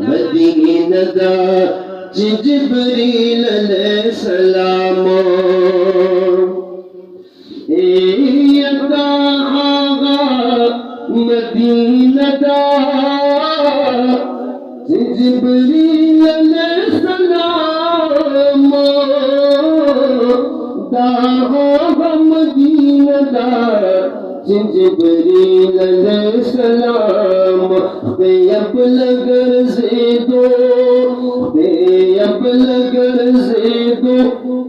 Medina दा जिब्रील अलैहिस्सलाम Medina दा जिब्रील अलैहिस्सलाम मदीना दा जिब्रील अलैहिस्सलाम बेअबलगर ज़ेदो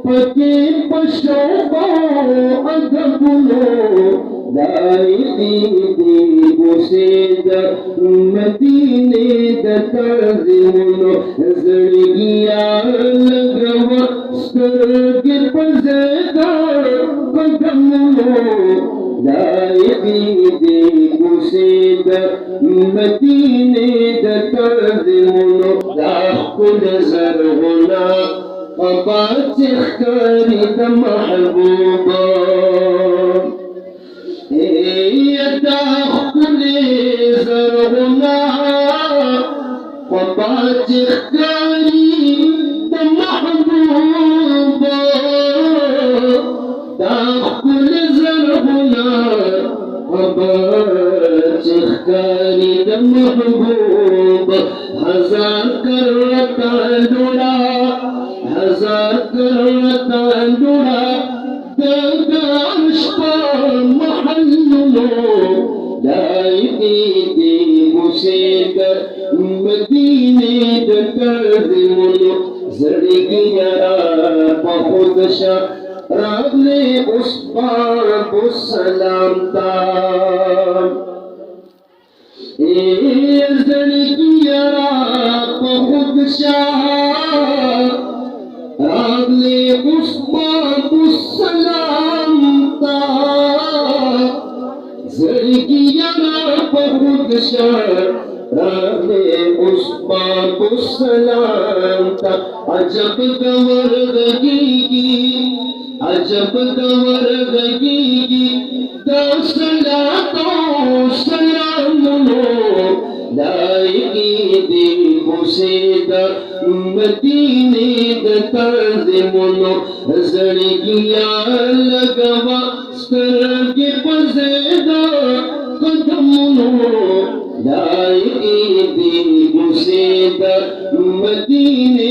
पके पशोबा अदबुलो लाइदी दी बुसेद मदीने दतज़िमुनो ज़ड़गिया लगवा स्वर्ग पज़ेदा कदमुनो लाइदी दी बुसेद मदीने दतज़िमुनो दाखुल ज़रगुना قبات اختارت محبوبا يدخل زرغنا قبات اختارت محبوبا دخل زرغنا قبات اختارت محبوبا هزار کرتا لڑا हजार करता दगाशपा महल्लो लाइदी दी मुसेद मदीने दतज़िमुनो ज़ड़गिया बहुदशा रागले उस बाबु सलामता ज़ड़गिया बहुदशा रागले उस बाबु सलामता ज़ड़गिया बहुदशा रागले उस बाबु सलामता अजब गवर्दगी दसला तो सलामो लाइकी दी बुसेद मदीने दतज़िमुनो ज़ड़गिया लगवा स्वर्ग पज़ेदा कदमुनो लाइकी दी बुसेद मदीने